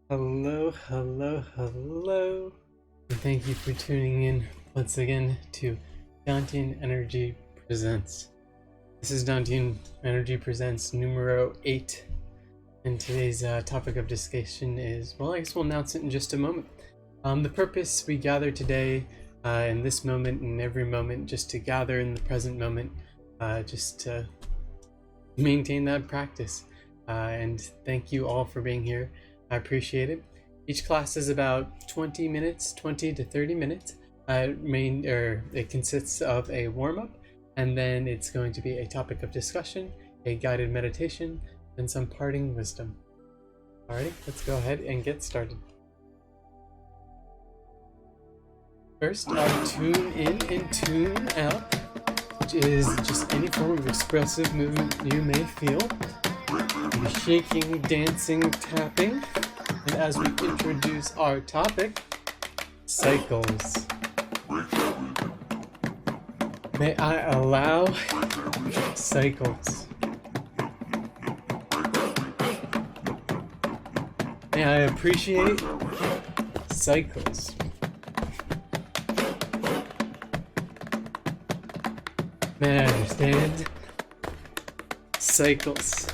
Hello, hello, hello, and thank you for tuning in once again to Dantian Energy Presents. This is Dantian Energy Presents numero 8, and today's topic of discussion is, well, I guess we'll announce it in just a moment. The purpose we gather today, in this moment and every moment, just to gather in the present moment, just to maintain that practice. And thank you all for being here. I appreciate it. Each class is about 20 minutes, 20 to 30 minutes. It consists of a warm-up, and then it's going to be a topic of discussion, a guided meditation, and some parting wisdom. Alrighty, let's go ahead and get started. First, tune in and tune out, which is just any form of expressive movement you may feel. Shaking, dancing, tapping. And as we introduce our topic, cycles. May I allow cycles? May I appreciate cycles? May I understand cycles?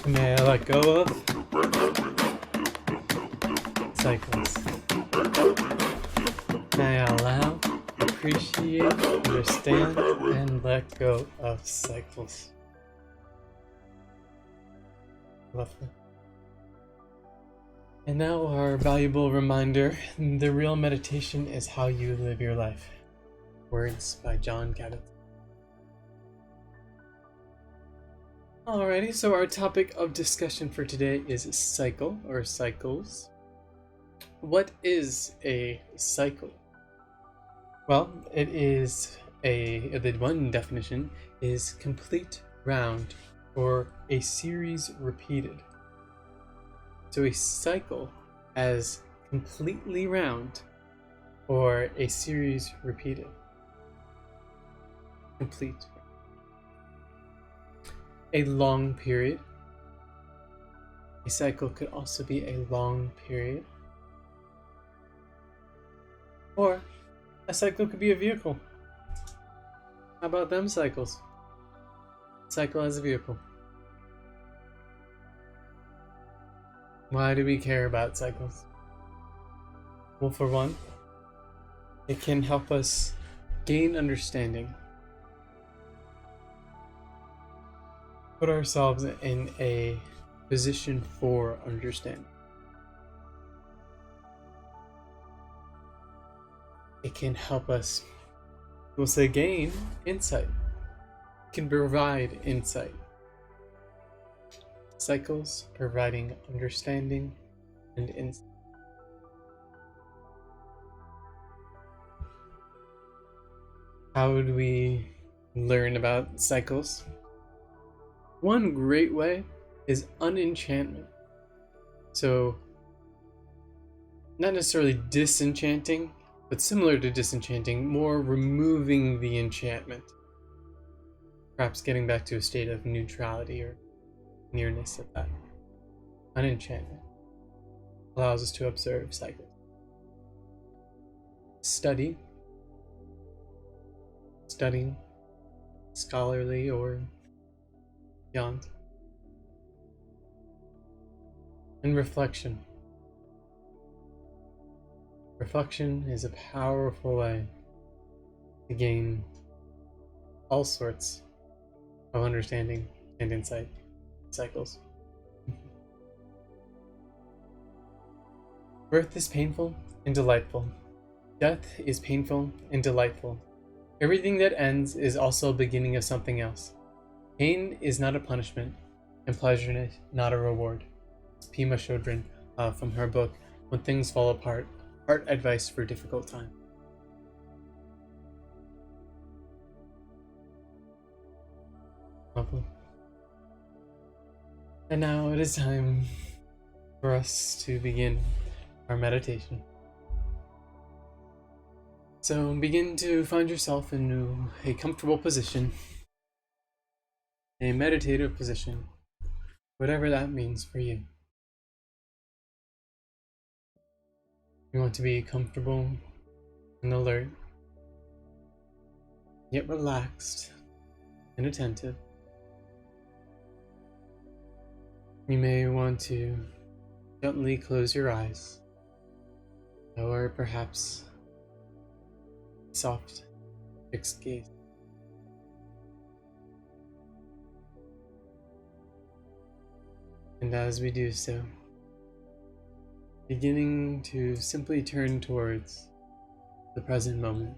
May I let go of cycles? May I allow, appreciate, understand, and let go of cycles? Lovely. And now our valuable reminder, the real meditation is how you live your life. Words by John Cabot. Alrighty, so our topic of discussion for today is cycle or cycles. What is a cycle? Well, the one definition is complete round or a series repeated. So a cycle as completely round or a series repeated. Complete. A long period. A cycle could also be a long period. Or a cycle could be a vehicle. How about them cycles? Cycle as a vehicle. Why do we care about cycles? Well, for one, it can help us gain understanding. Put ourselves in a position for understanding. It can help us, we'll say, gain insight. It can provide insight. Cycles providing understanding and insight. How would we learn about cycles? One great way is unenchantment. So, not necessarily disenchanting, but similar to disenchanting, more removing the enchantment. Perhaps getting back to a state of neutrality or nearness of that. Unenchantment allows us to observe cycles. Studying, scholarly or beyond. And reflection. Reflection is a powerful way to gain all sorts of understanding and insight. Cycles. Birth is painful and delightful. Death is painful and delightful. Everything that ends is also a beginning of something else. Pain is not a punishment, and pleasure is not a reward. It's Pema Chodron from her book, When Things Fall Apart, Art Advice for Difficult Times. Lovely. And now it is time for us to begin our meditation. So begin to find yourself in a comfortable position, a meditative position, whatever that means for you. You want to be comfortable and alert, yet relaxed and attentive. You may want to gently close your eyes, or perhaps soft, fixed gaze. And as we do so, beginning to simply turn towards the present moment,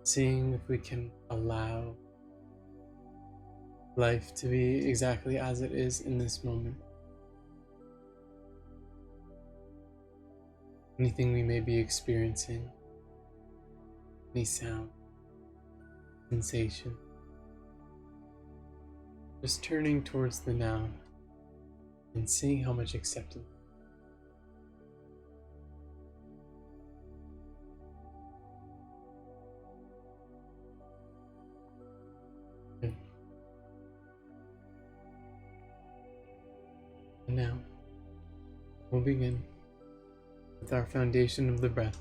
seeing if we can allow life to be exactly as it is in this moment. Anything we may be experiencing, any sound, sensation, just turning towards the now and seeing how much acceptance. Good. And now we'll begin with our foundation of the breath.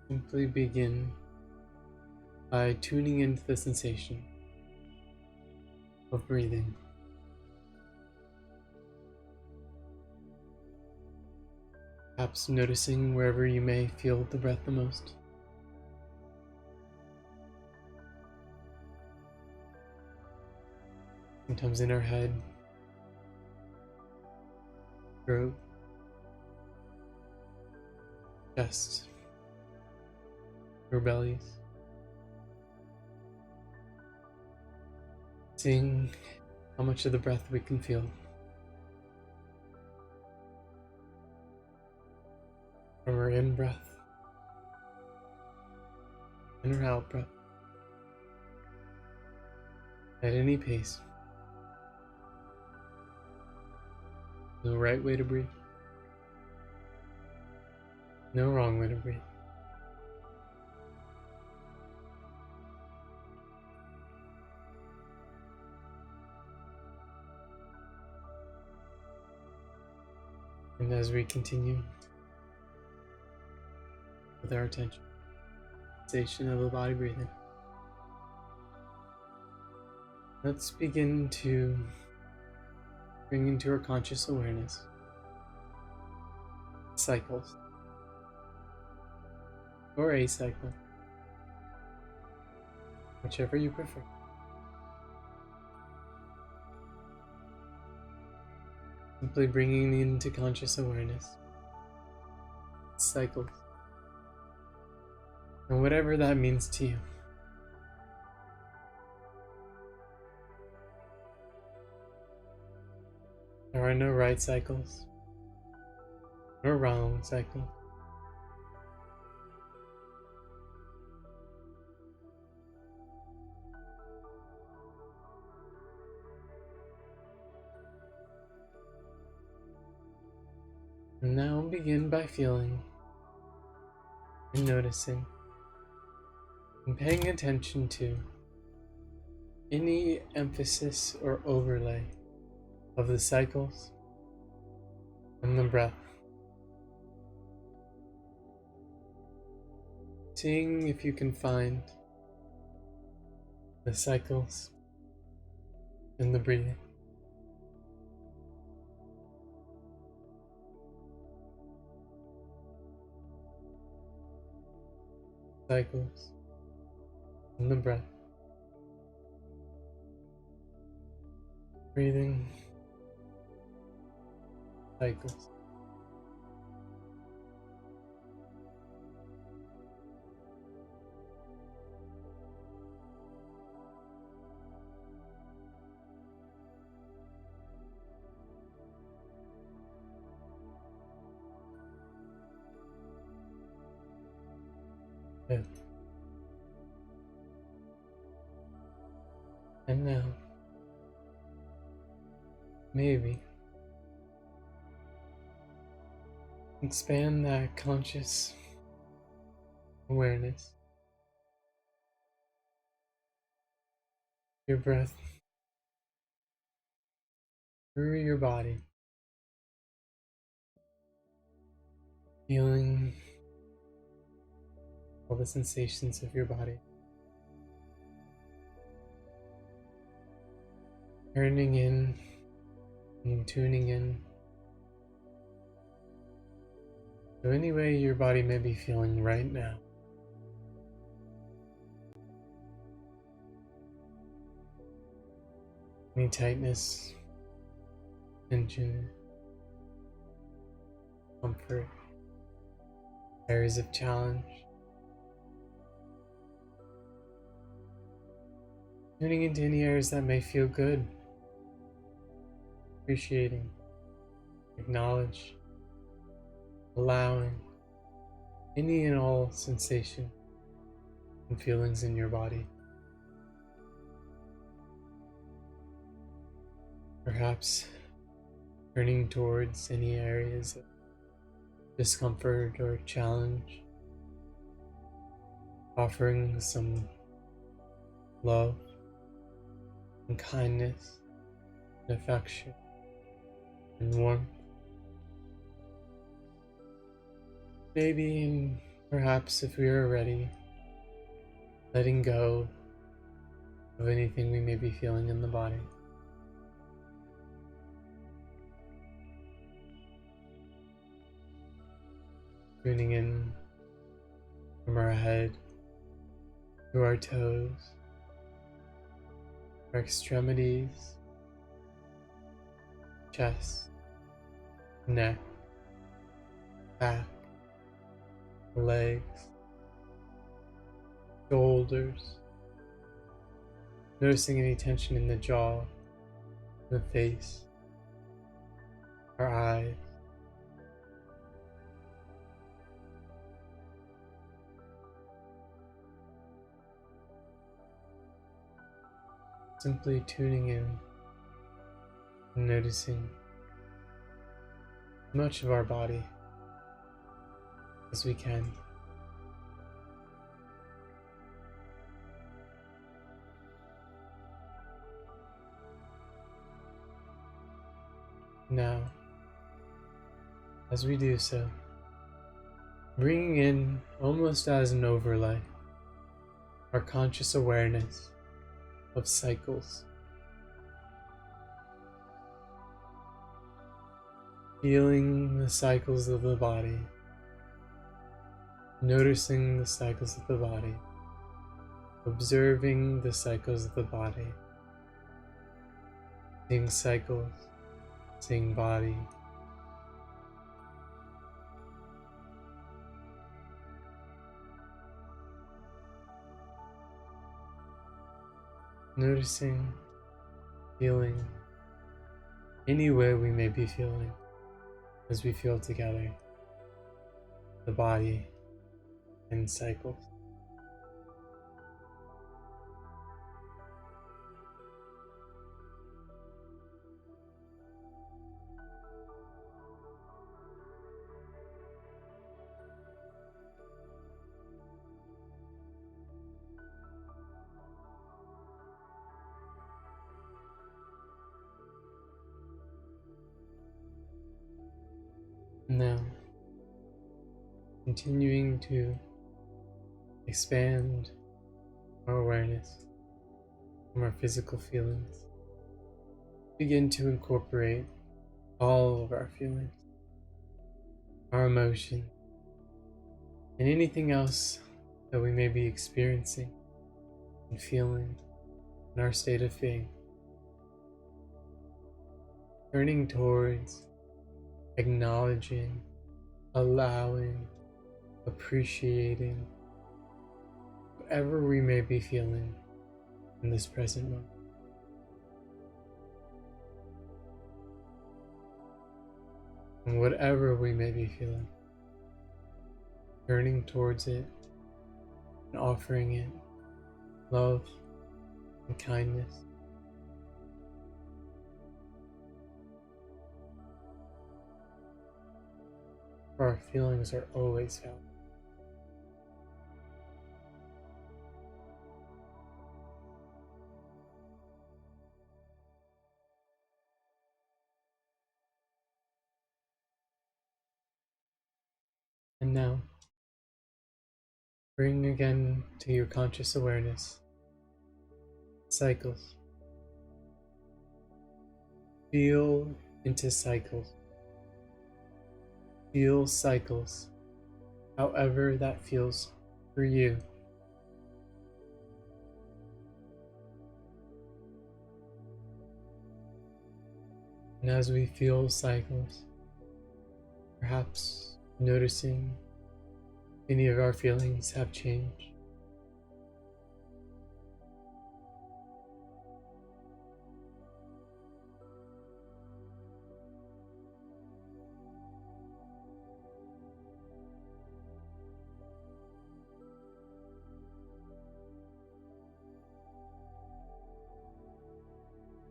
Simply begin by tuning into the sensation of breathing. Perhaps noticing wherever you may feel the breath the most. Sometimes in our head, throat, chest, or bellies. Seeing how much of the breath we can feel. From our in-breath and our out-breath. At any pace. No right way to breathe. No wrong way to breathe. And as we continue with our attention, sensation of the body breathing, let's begin to bring into our conscious awareness cycles or a cycle, whichever you prefer. Simply bringing into conscious awareness cycles, and whatever that means to you. There are no right cycles or wrong cycles. And now begin by feeling and noticing and paying attention to any emphasis or overlay of the cycles and the breath. Seeing if you can find the cycles and the breathing. Cycles and the breath. Breathing. Cycles. Good. And now, maybe expand that conscious awareness your breath through your body, feeling all the sensations of your body, turning in and tuning in to any way your body may be feeling right now. Any tightness, tension, comfort, areas of challenge. Tuning into any areas that may feel good, appreciating, acknowledge, allowing any and all sensation and feelings in your body. Perhaps turning towards any areas of discomfort or challenge, offering some love and kindness and affection and warmth. Maybe, and perhaps if we are ready, letting go of anything we may be feeling in the body. Tuning in from our head to our toes, our extremities, chest, neck, back, legs, shoulders, noticing any tension in the jaw, the face, our eyes. Simply tuning in and noticing as much of our body as we can. Now, as we do so, bringing in almost as an overlay our conscious awareness of cycles. Feeling the cycles of the body, noticing the cycles of the body, observing the cycles of the body, seeing cycles, seeing body. Noticing, feeling, any way we may be feeling as we feel together, the body and cycles. Now, continuing to expand our awareness from our physical feelings, begin to incorporate all of our feelings, our emotions, and anything else that we may be experiencing and feeling in our state of being. Turning towards acknowledging, allowing, appreciating whatever we may be feeling in this present moment. And whatever we may be feeling, turning towards it and offering it love and kindness. For our feelings are always valid. And now, bring again to your conscious awareness cycles. Feel into cycles. Feel cycles, however that feels for you. And as we feel cycles, perhaps noticing any of our feelings have changed.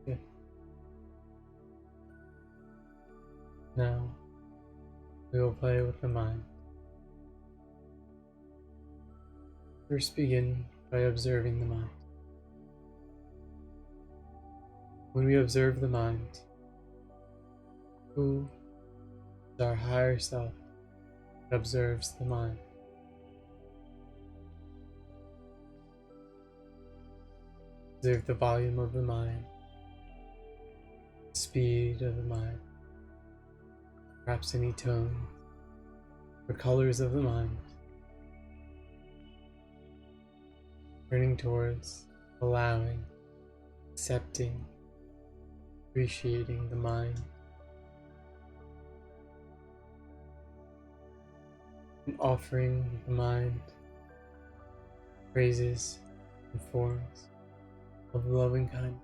Good. Now, we will play with the mind. First, begin by observing the mind. When we observe the mind, who is our higher self that observes the mind? Observe the volume of the mind, the speed of the mind, perhaps any tone or colors of the mind, turning towards allowing, accepting, appreciating the mind, and offering the mind phrases and forms of loving kindness.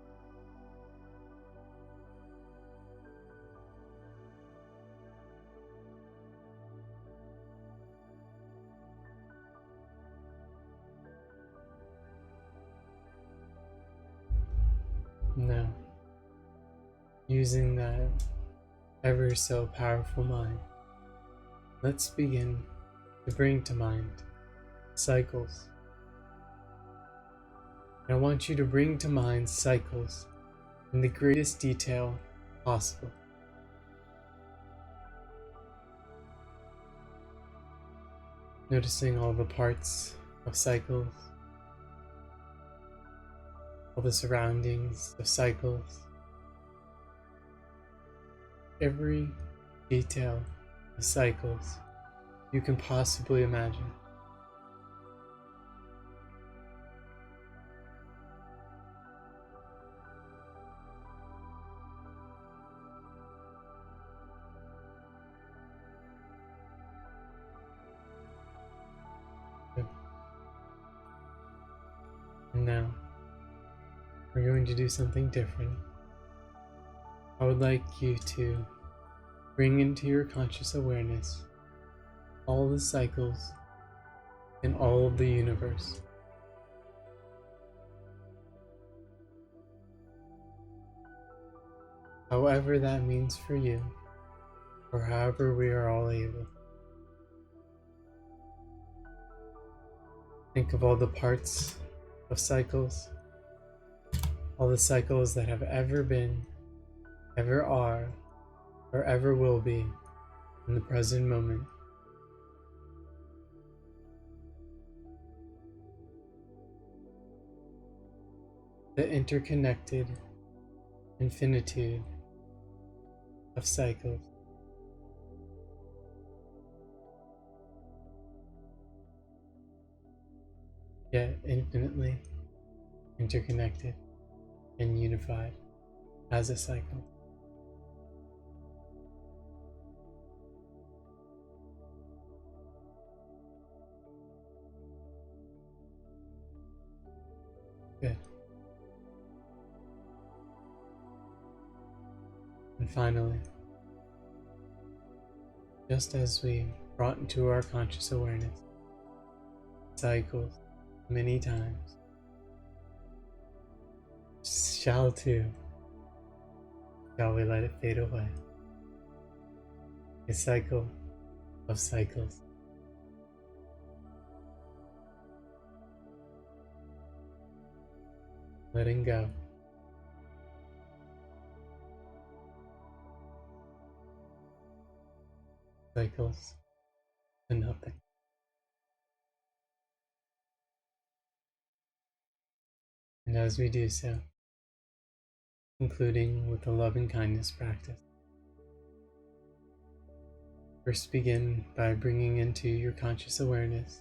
Now, using that ever so powerful mind, let's begin to bring to mind cycles. And I want you to bring to mind cycles in the greatest detail possible. Noticing all the parts of cycles, all the surroundings of cycles, every detail of cycles you can possibly imagine. Good. And now, we're going to do something different. I would like you to bring into your conscious awareness all the cycles in all of the universe. However that means for you, or however we are all able. Think of all the parts of cycles, all the cycles that have ever been, ever are, or ever will be in the present moment. The interconnected infinitude of cycles. Yet infinitely interconnected and unified as a cycle. Good. And finally, just as we brought into our conscious awareness cycles many times, shall we let it fade away? A cycle of cycles. Letting go. Cycles to nothing. And as we do so, concluding with the loving kindness practice, first begin by bringing into your conscious awareness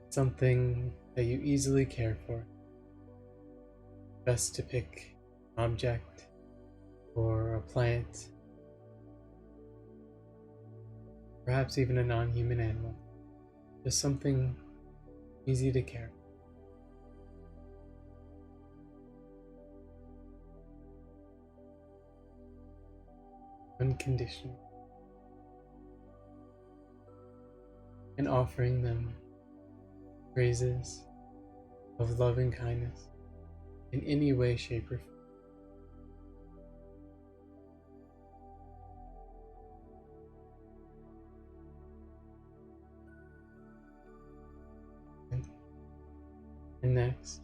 something that you easily care for. Best to pick an object or a plant, perhaps even a non-human animal, just something easy to care for. Unconditional. And offering them phrases of love and kindness in any way, shape, or form. And next,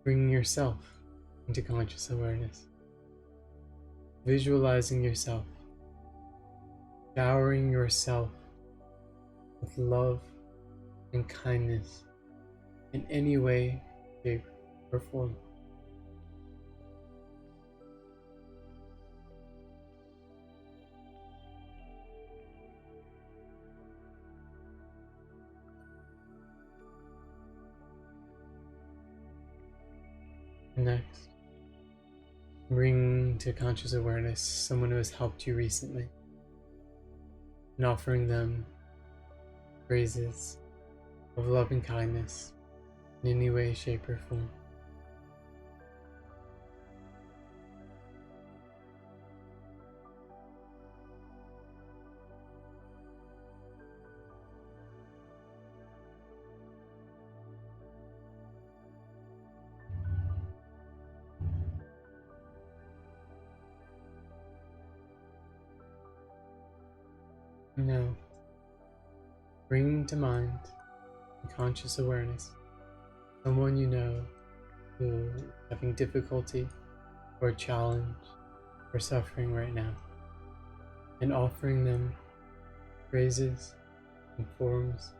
bringing yourself into conscious awareness, visualizing yourself, showering yourself with love and kindness in any way, shape, or form. Next, bring to conscious awareness someone who has helped you recently and offering them phrases of love and kindness in any way, shape, or form. Now, bring to mind and conscious awareness someone you know who is having difficulty or challenge or suffering right now, and offering them phrases and forms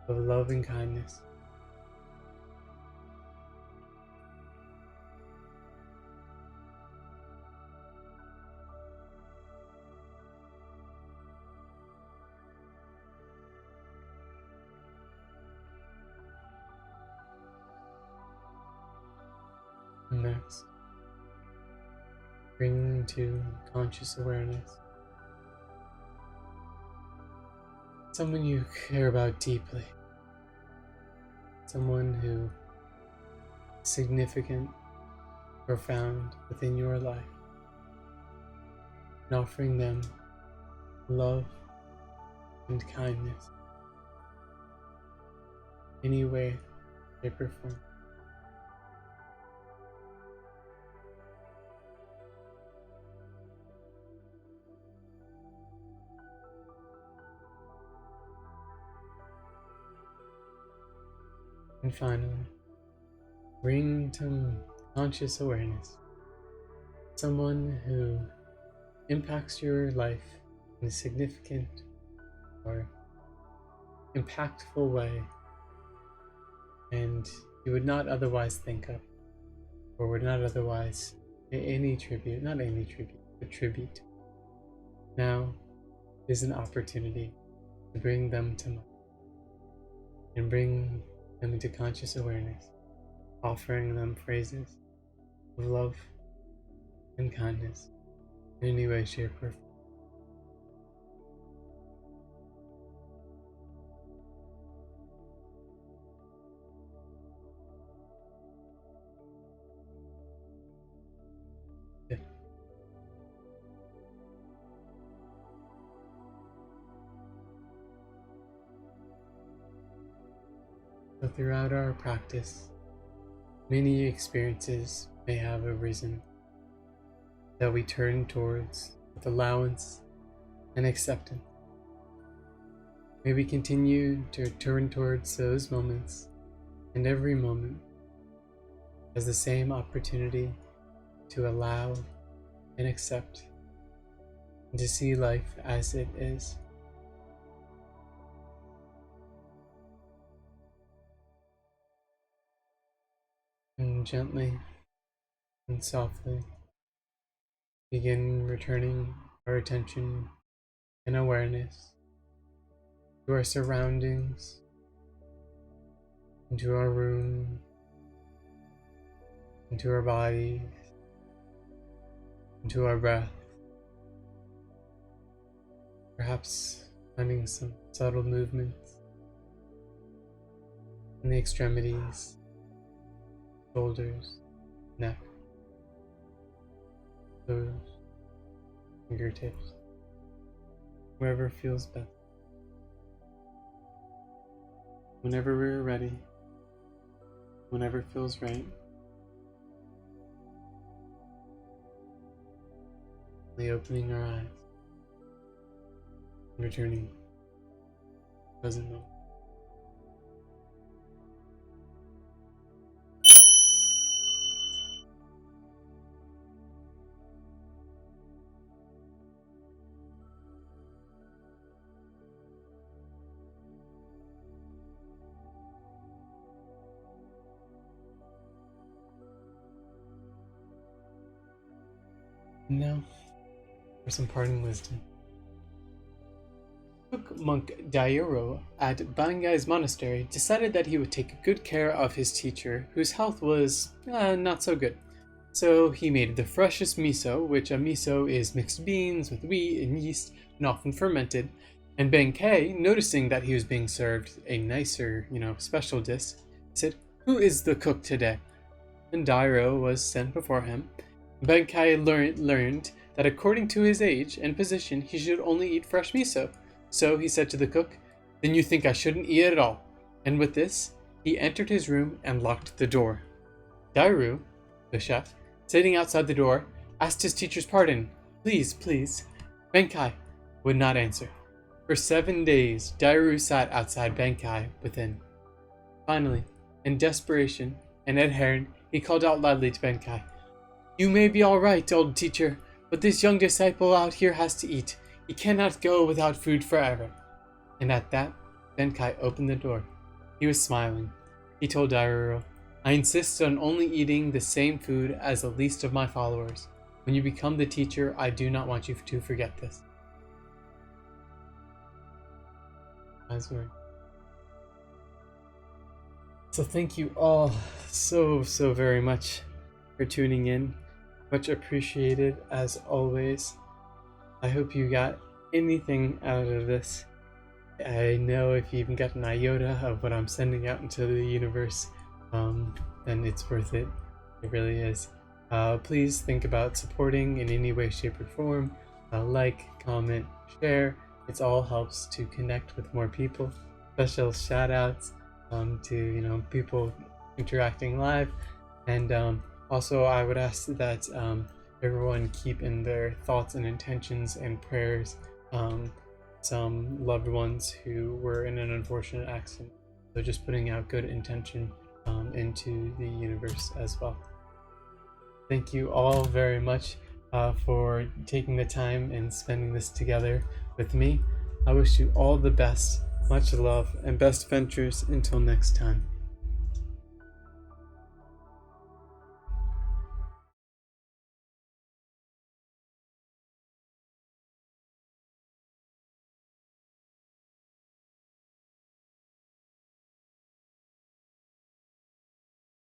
of love and kindness. Next, bring to conscious awareness someone you care about deeply, someone who is significant, profound within your life, and offering them love and kindness any way, shape, or form. And finally, bring to conscious awareness someone who impacts your life in a significant or impactful way, and you would not otherwise think of, or would not otherwise pay any tribute, not any tribute, but tribute. Now is an opportunity to bring them to mind and bring them into conscious awareness, offering them phrases of love and kindness in any way, shape, or form. Yeah. So throughout our practice, many experiences may have arisen that we turn towards with allowance and acceptance. May we continue to turn towards those moments and every moment as the same opportunity to allow and accept and to see life as it is, And gently and softly begin returning our attention and awareness to our surroundings, into our room, into our body, into our breath. Perhaps finding some subtle movements in the extremities, shoulders, neck, toes, fingertips, wherever feels best. Whenever we're ready, whenever it feels right, opening our eyes, and returning to the present moment. Now, for some parting wisdom. Cook monk Dairo at Bangai's monastery decided that he would take good care of his teacher, whose health was not so good. So he made the freshest miso, which a miso is mixed beans with wheat and yeast and often fermented. And Benkei, noticing that he was being served a nicer, special dish, said, "Who is the cook today?" And Dairo was sent before him. Benkei learned that according to his age and position, he should only eat fresh miso. So he said to the cook, "Then you think I shouldn't eat it at all?" And with this, he entered his room and locked the door. Dairu, the chef, sitting outside the door, asked his teacher's pardon. Please. Benkei would not answer. For 7 days, Dairu sat outside Benkei within. Finally, in desperation and adherent, he called out loudly to Benkei, "You may be all right, old teacher, but this young disciple out here has to eat. He cannot go without food forever." And at that, Benkei opened the door. He was smiling. He told Dairo, "I insist on only eating the same food as the least of my followers. When you become the teacher, I do not want you to forget this." So thank you all so very much for tuning in. Much appreciated as always. I hope you got anything out of this. I know if you even got an iota of what I'm sending out into the universe, then it's worth it. It really is. Please think about supporting in any way, shape, or form. Like, comment, share. It all helps to connect with more people. Special shout outs to people interacting live. And also, I would ask that everyone keep in their thoughts and intentions and prayers some loved ones who were in an unfortunate accident. So just putting out good intention into the universe as well. Thank you all very much for taking the time and spending this together with me. I wish you all the best, much love, and best ventures until next time.